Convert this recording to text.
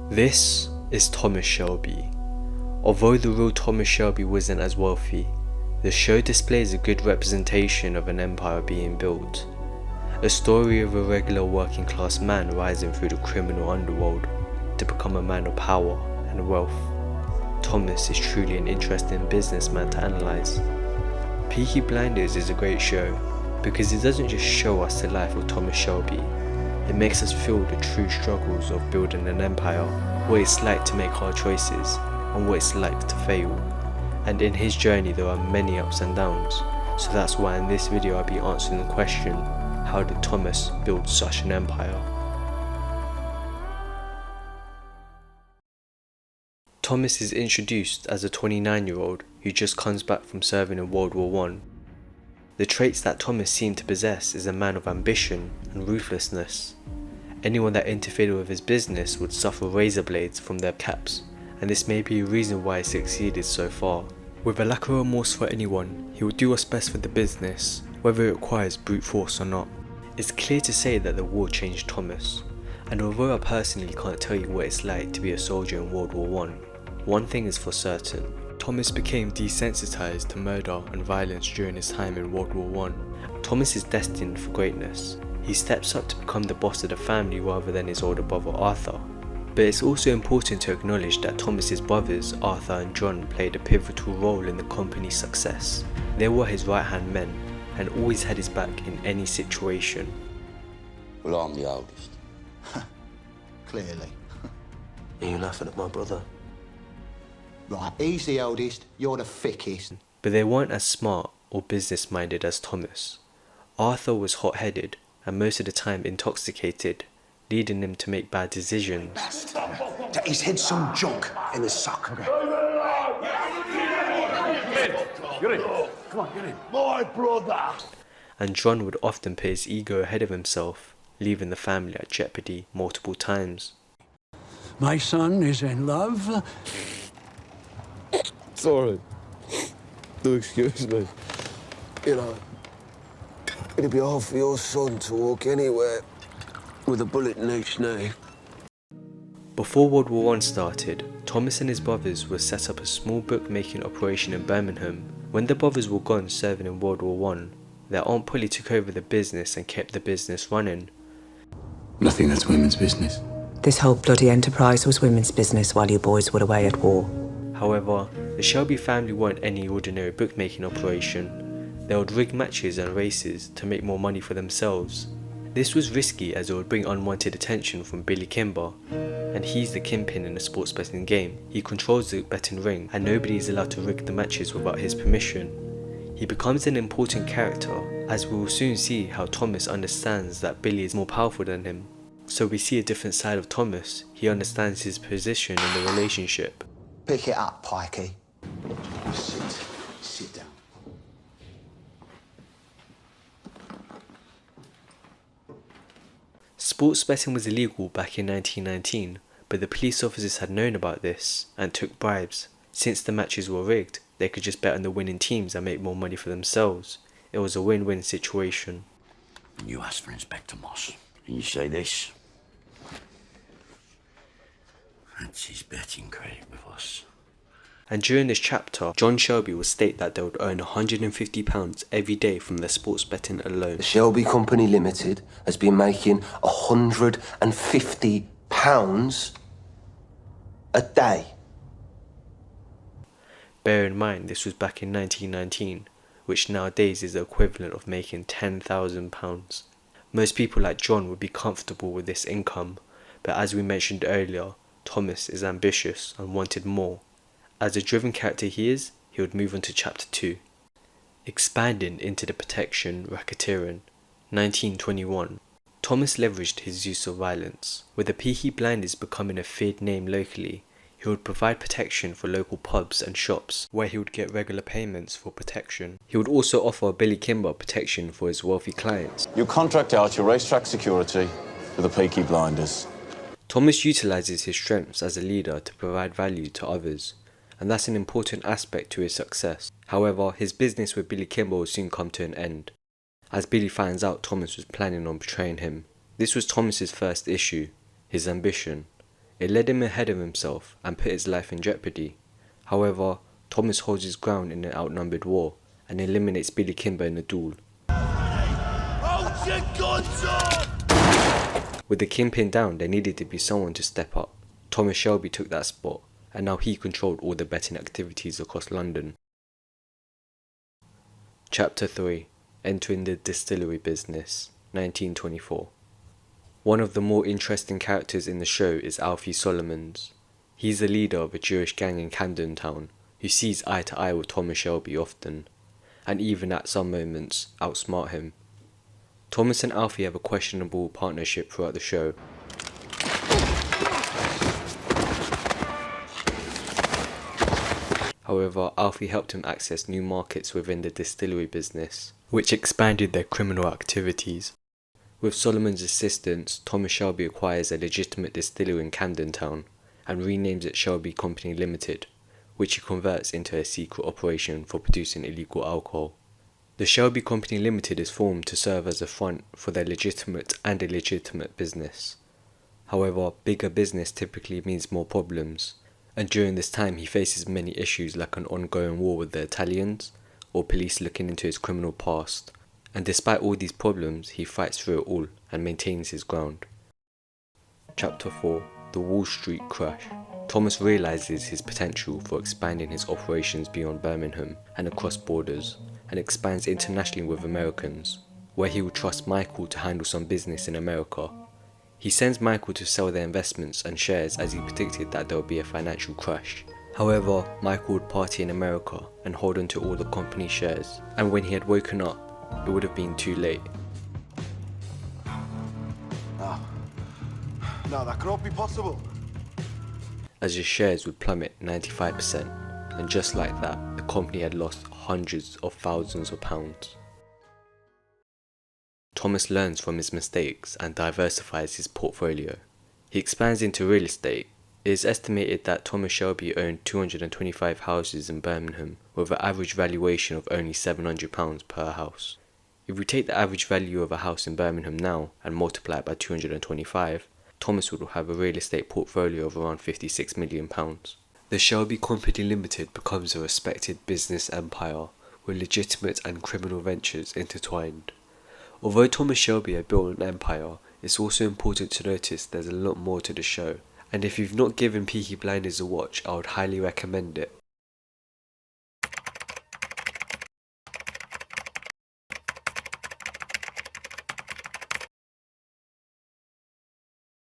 This is Thomas Shelby. Although the real Thomas Shelby wasn't as wealthy, the show displays a good representation of an empire being built. A story of a regular working class man rising through the criminal underworld to become a man of power and wealth. Thomas is truly an interesting businessman to analyse. Peaky Blinders is a great show because it doesn't just show us the life of Thomas Shelby, it makes us feel the true struggles of building an empire, what it's like to make hard choices, and what it's like to fail. And in his journey there are many ups and downs, so that's why in this video I'll be answering the question, how did Thomas build such an empire? Thomas is introduced as a 29-year-old who just comes back from serving in World War I. The traits that Thomas seemed to possess is a man of ambition and ruthlessness. Anyone that interfered with his business would suffer razor blades from their caps, and this may be a reason why he succeeded so far. With a lack of remorse for anyone, he will do what's best for the business, whether it requires brute force or not. It's clear to say that the war changed Thomas, and although I personally can't tell you what it's like to be a soldier in World War I, one thing is for certain. Thomas became desensitized to murder and violence during his time in World War I. Thomas is destined for greatness. He steps up to become the boss of the family rather than his older brother Arthur. But it's also important to acknowledge that Thomas's brothers Arthur and John played a pivotal role in the company's success. They were his right-hand men and always had his back in any situation. Well, I'm the oldest. Clearly. Are you laughing at my brother? Right, he's the oldest, you're the thickest. But they weren't as smart or business-minded as Thomas. Arthur was hot-headed and most of the time intoxicated, leading him to make bad decisions. That he's hid some junk in his sock. Get in. Come on, get in. My brother. And John would often put his ego ahead of himself, leaving the family at jeopardy multiple times. My son is in love. Sorry. Do excuse me. You know, it'd be hard for your son to walk anywhere with a bullet in each knee. Before World War I started, Thomas and his brothers would set up a small bookmaking operation in Birmingham. When the brothers were gone serving in World War I, their Aunt Polly took over the business and kept the business running. Nothing that's women's business. This whole bloody enterprise was women's business while you boys were away at war. However, the Shelby family weren't any ordinary bookmaking operation. They would rig matches and races to make more money for themselves. This was risky as it would bring unwanted attention from Billy Kimber, and he's the kingpin in the sports betting game. He controls the betting ring and nobody is allowed to rig the matches without his permission. He becomes an important character as we will soon see how Thomas understands that Billy is more powerful than him. So we see a different side of Thomas. He understands his position in the relationship. Pick it up, Pikey. Sit down. Sports betting was illegal back in 1919, but the police officers had known about this and took bribes. Since the matches were rigged, they could just bet on the winning teams and make more money for themselves. It was a win-win situation. You asked for Inspector Moss, and you say this. That's his betting credit with us. And during this chapter, John Shelby will state that they would earn £150 every day from their sports betting alone. The Shelby Company Limited has been making £150 a day. Bear in mind this was back in 1919, which nowadays is the equivalent of making £10,000. Most people like John would be comfortable with this income, but as we mentioned earlier, Thomas is ambitious and wanted more. As a driven character he is, he would move on to chapter 2. Expanding into the protection racketeering. 1921. Thomas leveraged his use of violence. With the Peaky Blinders becoming a feared name locally, he would provide protection for local pubs and shops, where he would get regular payments for protection. He would also offer Billy Kimber protection for his wealthy clients. You contract out your racetrack security to the Peaky Blinders. Thomas utilises his strengths as a leader to provide value to others, and that's an important aspect to his success. However, his business with Billy Kimber will soon come to an end, as Billy finds out Thomas was planning on betraying him. This was Thomas's first issue, his ambition. It led him ahead of himself and put his life in jeopardy. However, Thomas holds his ground in an outnumbered war and eliminates Billy Kimber in a duel. With the kingpin down, there needed to be someone to step up. Thomas Shelby took that spot, and now he controlled all the betting activities across London. Chapter 3. Entering the Distillery Business, 1924. One of the more interesting characters in the show is Alfie Solomons. He's the leader of a Jewish gang in Camden Town, who sees eye to eye with Thomas Shelby often, and even at some moments outsmart him. Thomas and Alfie have a questionable partnership throughout the show. However, Alfie helped him access new markets within the distillery business, which expanded their criminal activities. With Solomon's assistance, Thomas Shelby acquires a legitimate distillery in Camden Town and renames it Shelby Company Limited, which he converts into a secret operation for producing illegal alcohol. The Shelby Company Limited is formed to serve as a front for their legitimate and illegitimate business. However, bigger business typically means more problems, and during this time he faces many issues like an ongoing war with the Italians, or police looking into his criminal past, and despite all these problems he fights through it all and maintains his ground. Chapter 4. The Wall Street Crash. Thomas realises his potential for expanding his operations beyond Birmingham and across borders, and expands internationally with Americans, where he will trust Michael to handle some business in America. He sends Michael to sell their investments and shares as he predicted that there would be a financial crash. However, Michael would party in America and hold on to all the company shares, and when he had woken up, it would have been too late. No, that cannot be possible. As his shares would plummet 95%, and just like that, the company had lost hundreds of thousands of pounds. Thomas learns from his mistakes and diversifies his portfolio. He expands into real estate. It is estimated that Thomas Shelby owned 225 houses in Birmingham with an average valuation of only £700 per house. If we take the average value of a house in Birmingham now and multiply it by 225, Thomas would have a real estate portfolio of around £56 million. The Shelby Company Limited becomes a respected business empire with legitimate and criminal ventures intertwined. Although Thomas Shelby had built an empire, it's also important to notice there's a lot more to the show, and if you've not given Peaky Blinders a watch, I would highly recommend it.